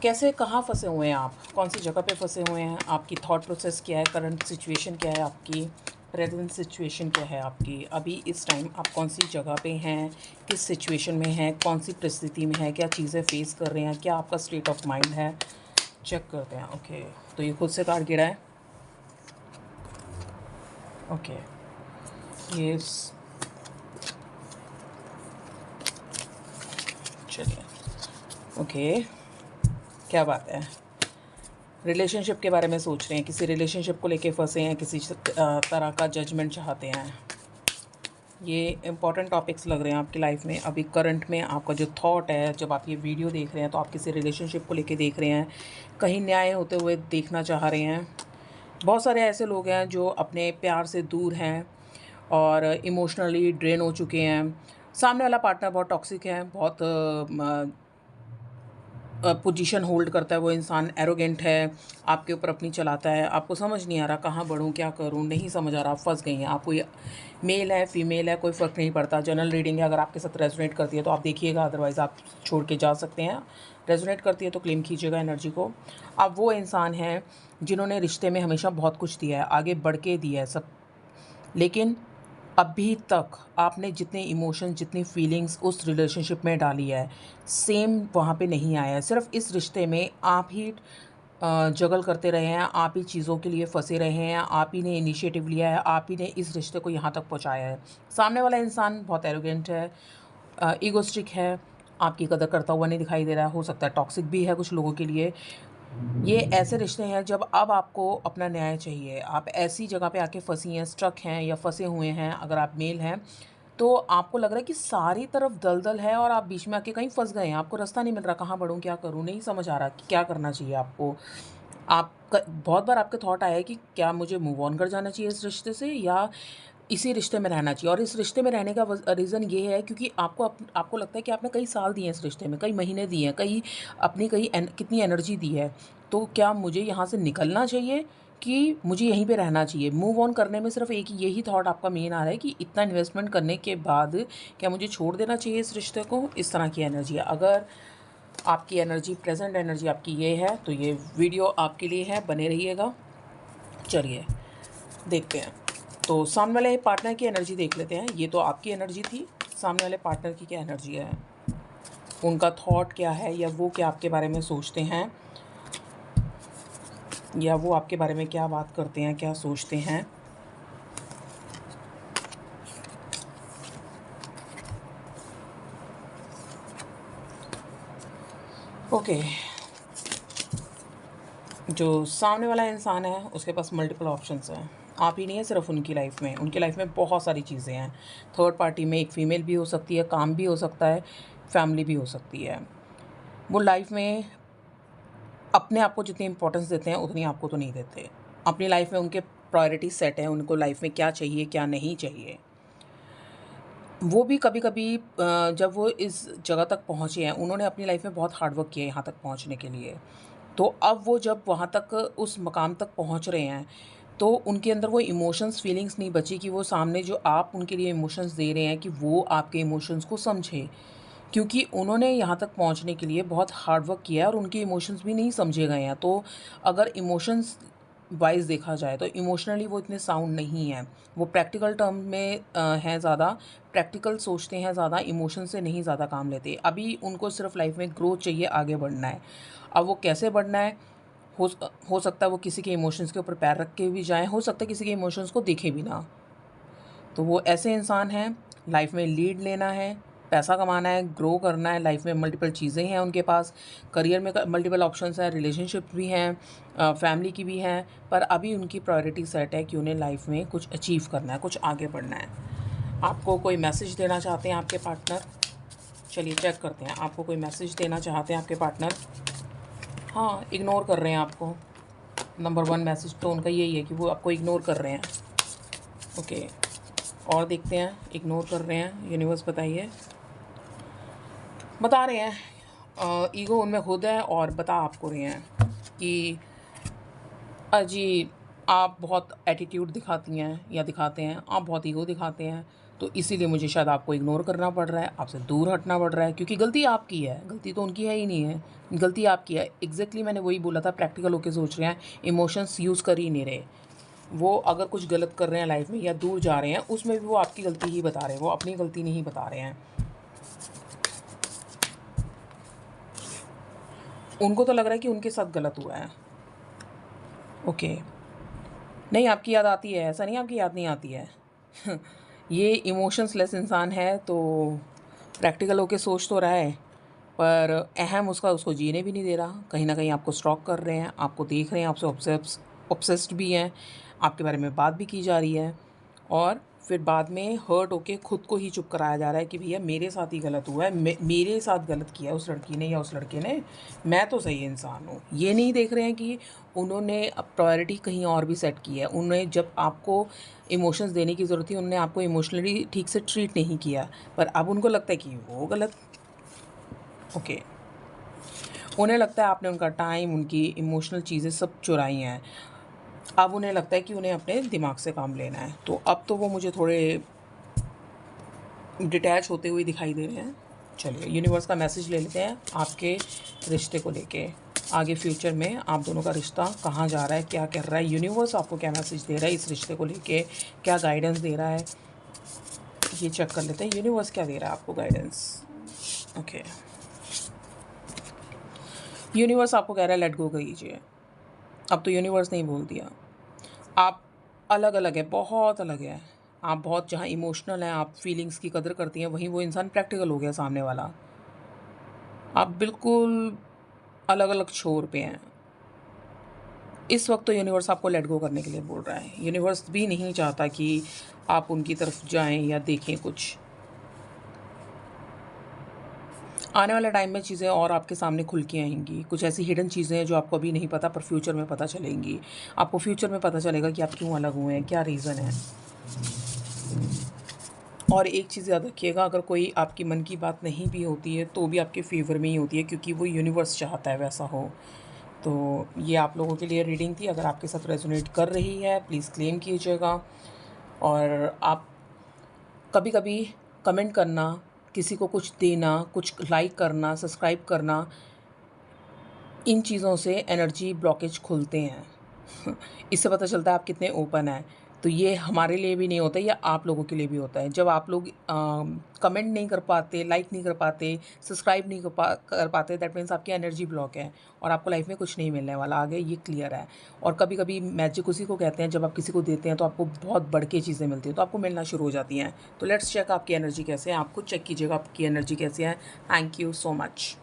कैसे कहाँ फँसे हुए हैं आप? कौन सी जगह पे फँसे हुए हैं? आपकी थॉट प्रोसेस क्या है? करंट सिचुएशन क्या है आपकी? प्रेज़ेंट सिचुएशन क्या है आपकी? अभी इस टाइम आप कौन-सी जगह पे हैं? किस सिचुएशन में हैं? कौन-सी परिस्थिति में हैं? क्या चीज़ें फ़ेस कर रहे हैं? क्या आपका स्टेट ऑफ माइंड है? चेक करते हैं। ओके, तो ये खुद से कार्ड गिरा है। ओके, ये स चलिए। ओके, क्या बात है? रिलेशनशिप के बारे में सोच रहे हैं, किसी रिलेशनशिप को लेके फँसे हैं, किसी तरह का जजमेंट चाहते हैं। ये इम्पॉर्टेंट टॉपिक्स लग रहे हैं आपकी लाइफ में। अभी करंट में आपका जो थॉट है, जब आप ये वीडियो देख रहे हैं तो आप किसी रिलेशनशिप को लेके देख रहे हैं, कहीं न्याय होते हुए देखना चाह रहे हैं। बहुत सारे ऐसे लोग हैं जो अपने प्यार से दूर हैं और इमोशनली ड्रेन हो चुके हैं। सामने वाला पार्टनर बहुत टॉक्सिक है, बहुत पोजीशन होल्ड करता है, वो इंसान एरोगेंट है, आपके ऊपर अपनी चलाता है, आपको समझ नहीं आ रहा कहाँ बढ़ूँ, क्या करूँ, नहीं समझ आ रहा, आप फँस गई हैं। आपको ये मेल है, फीमेल है, कोई फ़र्क नहीं पड़ता। जनरल रीडिंग है, अगर आपके साथ रेज़ोनेट करती है तो आप देखिएगा, अदरवाइज़ आप छोड़ के जा सकते हैं। रेज़ोनेट करती है तो क्लेम कीजिएगा एनर्जी को। अब वो इंसान हैं जिन्होंने रिश्ते में हमेशा बहुत कुछ दिया है, आगे बढ़ के दिया है सब, लेकिन अभी तक आपने जितने इमोशंस, जितनी फीलिंग्स उस रिलेशनशिप में डाली है, सेम वहाँ पे नहीं आया है। सिर्फ़ इस रिश्ते में आप ही जगल करते रहे हैं, आप ही चीज़ों के लिए फँसे रहे हैं, आप ही ने इनिशिएटिव लिया है, आप ही ने इस रिश्ते को यहाँ तक पहुँचाया है। सामने वाला इंसान बहुत एरोगेंट है, इगोइस्टिक है, आपकी कदर करता हुआ नहीं दिखाई दे रहा है, हो सकता है टॉक्सिक भी है कुछ लोगों के लिए। ये ऐसे रिश्ते हैं जब अब आपको अपना न्याय चाहिए, आप ऐसी जगह पे आके फँसी हैं, स्ट्रक हैं या फँसे हुए हैं, अगर आप मेल हैं, तो आपको लग रहा है कि सारी तरफ दलदल है और आप बीच में आके कहीं फँस गए हैं, आपको रास्ता नहीं मिल रहा, कहाँ बढ़ूँ, क्या करूँ, नहीं समझ आ रहा कि क्या करना चाहिए आपको। आपका बहुत बार आपके थॉट आया है कि क्या मुझे मूव ऑन कर जाना चाहिए इस रिश्ते से या इसी रिश्ते में रहना चाहिए, और इस रिश्ते में रहने का रीज़न ये है क्योंकि आपको लगता है कि आपने कई साल दिए हैं इस रिश्ते में, कई महीने दिए हैं, कितनी एनर्जी दी है। तो क्या मुझे यहाँ से निकलना चाहिए कि मुझे यहीं पे रहना चाहिए? मूव ऑन करने में सिर्फ़ एक यही थॉट आपका मेन आ रहा है कि इतना इन्वेस्टमेंट करने के बाद क्या मुझे छोड़ देना चाहिए इस रिश्ते को? इस तरह की एनर्जी है। अगर आपकी एनर्जी, प्रेज़ेंट एनर्जी आपकी ये है, तो ये वीडियो आपके लिए है, बने रहिएगा। चलिए, देखते हैं। तो सामने वाले पार्टनर की एनर्जी देख लेते हैं। ये तो आपकी एनर्जी थी, सामने वाले पार्टनर की क्या एनर्जी है? उनका थॉट क्या है, या वो क्या आपके बारे में सोचते हैं, या वो आपके बारे में क्या बात करते हैं, क्या सोचते हैं? ओके, जो सामने वाला इंसान है उसके पास मल्टीपल ऑप्शंस हैं। आप ही नहीं है सिर्फ उनकी लाइफ में, उनकी लाइफ में बहुत सारी चीज़ें हैं। थर्ड पार्टी में एक फ़ीमेल भी हो सकती है, काम भी हो सकता है, फैमिली भी हो सकती है। वो लाइफ में अपने आप को जितनी इम्पोर्टेंस देते हैं उतनी आपको तो नहीं देते। अपनी लाइफ में उनके प्रायोरिटी सेट हैं, उनको लाइफ में क्या चाहिए, क्या नहीं चाहिए। वो भी कभी-कभी जब वो इस जगह तक पहुँचे हैं, उन्होंने अपनी लाइफ में बहुत हार्ड वर्क किया है यहाँ तक पहुँचने के लिए। तो अब वो जब वहाँ तक उस मकाम तक पहुँच रहे हैं, तो उनके अंदर वो इमोशंस, फीलिंग्स नहीं बची कि वो सामने जो आप उनके लिए इमोशंस दे रहे हैं कि वो आपके इमोशंस को समझे। क्योंकि उन्होंने यहाँ तक पहुँचने के लिए बहुत हार्ड वर्क किया है और उनके इमोशंस भी नहीं समझे गए हैं। तो अगर इमोशंस वाइज़ देखा जाए तो इमोशनली वो इतने साउंड नहीं हैं। वो प्रैक्टिकल टर्म में हैं ज़्यादा, प्रैक्टिकल सोचते हैं ज़्यादा, इमोशन से नहीं ज़्यादा काम लेते। अभी उनको सिर्फ़ लाइफ़ में ग्रोथ चाहिए, आगे बढ़ना है। अब वो कैसे बढ़ना है, हो सकता है वो किसी के इमोशंस के ऊपर पैर रख के भी जाएँ, हो सकता है किसी के इमोशंस को देखें भी ना। तो वो ऐसे इंसान हैं, लाइफ में लीड लेना है, पैसा कमाना है, ग्रो करना है, लाइफ में मल्टीपल चीज़ें हैं उनके पास, करियर में मल्टीपल ऑप्शंस हैं, रिलेशनशिप भी हैं, फैमिली की भी हैं, पर अभी उनकी प्रायोरिटी सेट है कि उन्हें लाइफ में कुछ अचीव करना है, कुछ आगे बढ़ना है। आपको कोई मैसेज देना चाहते हैं आपके पार्टनर? चलिए चेक करते हैं, आपको कोई मैसेज देना चाहते हैं आपके पार्टनर? हाँ, इग्नोर कर रहे हैं आपको। नंबर 1 मैसेज तो उनका यही है कि वो आपको इग्नोर कर रहे हैं। ओके, और देखते हैं, इग्नोर कर रहे हैं, यूनिवर्स बताइए। बता रहे हैं ईगो उनमें खुद है और बता आपको रहे हैं कि जी, आप बहुत एटीट्यूड दिखाती हैं या दिखाते हैं, आप बहुत ईगो दिखाते हैं, तो इसीलिए मुझे शायद आपको इग्नोर करना पड़ रहा है, आपसे दूर हटना पड़ रहा है, क्योंकि गलती आपकी है, गलती तो उनकी है ही नहीं है, गलती आपकी है। एग्जैक्टली मैंने वही बोला था, प्रैक्टिकल होकर सोच रहे हैं, इमोशंस यूज़ कर ही नहीं रहे। वो अगर कुछ गलत कर रहे हैं लाइफ में या दूर जा रहे हैं, उसमें भी वो आपकी गलती ही बता रहे हैं, वो अपनी गलती नहीं बता रहे हैं। उनको तो लग रहा है कि उनके साथ गलत हुआ है। ओके, नहीं आपकी याद आती है, ऐसा नहीं आपकी याद नहीं आती है। ये इमोशंस लेस इंसान है, तो प्रैक्टिकल होके सोच तो रहा है, पर अहम उसका उसको जीने भी नहीं दे रहा। कहीं ना कहीं आपको स्टॉक कर रहे हैं, आपको देख रहे हैं, आपसे ऑब्सेस्ड भी हैं, आपके बारे में बात भी की जा रही है, और फिर बाद में हर्ट होके खुद को ही चुप कराया जा रहा है कि भैया मेरे साथ ही गलत हुआ है, मेरे साथ गलत किया उस लड़की ने या उस लड़के ने, मैं तो सही इंसान हूँ। ये नहीं देख रहे हैं कि उन्होंने अब प्रायोरिटी कहीं और भी सेट की है। उन्हें जब आपको इमोशंस देने की ज़रूरत थी, उन्होंने आपको इमोशनली ठीक से ट्रीट नहीं किया, पर अब उनको लगता है कि वो गलत। ओके, उन्हें लगता है आपने उनका टाइम, उनकी इमोशनल चीज़ें सब चुराई हैं। अब उन्हें लगता है कि उन्हें अपने दिमाग से काम लेना है। तो अब तो वो मुझे थोड़े डिटैच होते हुए दिखाई दे रहे हैं। चलिए यूनिवर्स का मैसेज ले लेते हैं आपके रिश्ते को लेके। आगे फ्यूचर में आप दोनों का रिश्ता कहाँ जा रहा है, क्या कर रहा है, यूनिवर्स आपको क्या मैसेज दे रहा है इस रिश्ते को लेके, क्या गाइडेंस दे रहा है, ये चेक कर लेते हैं। यूनिवर्स क्या दे रहा है आपको गाइडेंस। ओके, यूनिवर्स आपको कह रहा है लेट गो कीजिए। अब तो यूनिवर्स ने ही बोल दिया, आप अलग अलग है, बहुत अलग है। आप बहुत जहाँ इमोशनल हैं, आप फीलिंग्स की कदर करती हैं, वहीं वो इंसान प्रैक्टिकल हो गया सामने वाला। आप बिल्कुल अलग अलग छोर पे हैं इस वक्त। तो यूनिवर्स आपको लेट गो करने के लिए बोल रहा है। यूनिवर्स भी नहीं चाहता कि आप उनकी तरफ जाएं या देखें कुछ। आने वाले टाइम में चीज़ें और आपके सामने खुल के आएंगी, कुछ ऐसी हिडन चीज़ें हैं जो आपको अभी नहीं पता, पर फ्यूचर में पता चलेंगी। आपको फ्यूचर में पता चलेगा कि आप क्यों अलग हुए हैं, क्या रीज़न है। और एक चीज़ याद रखिएगा, अगर कोई आपकी मन की बात नहीं भी होती है तो भी आपके फेवर में ही होती है, क्योंकि वो यूनिवर्स चाहता है वैसा हो। तो ये आप लोगों के लिए रीडिंग थी। अगर आपके साथ रेजोनेट कर रही है प्लीज़ क्लेम कीजिएगा। और आप कभी कभी कमेंट करना, किसी को कुछ देना, कुछ लाइक करना, सब्सक्राइब करना, इन चीज़ों से एनर्जी ब्लॉकेज खुलते हैं। इससे पता चलता है आप कितने ओपन हैं। तो ये हमारे लिए भी नहीं होता, या आप लोगों के लिए भी होता है। जब आप लोग कमेंट नहीं कर पाते, लाइक नहीं कर पाते, सब्सक्राइब नहीं कर पाते, दैट मीन्स आपकी एनर्जी ब्लॉक है और आपको लाइफ में कुछ नहीं मिलने वाला आगे, ये क्लियर है। और कभी कभी मैजिक उसी को कहते हैं, जब आप किसी को देते हैं तो आपको बहुत बढ़ के चीज़ें मिलती हैं, तो आपको मिलना शुरू हो जाती हैं। तो लेट्स चेक आपकी एनर्जी कैसे है। आप खुद चेक कीजिएगा आपकी एनर्जी कैसे है। Thank you so much.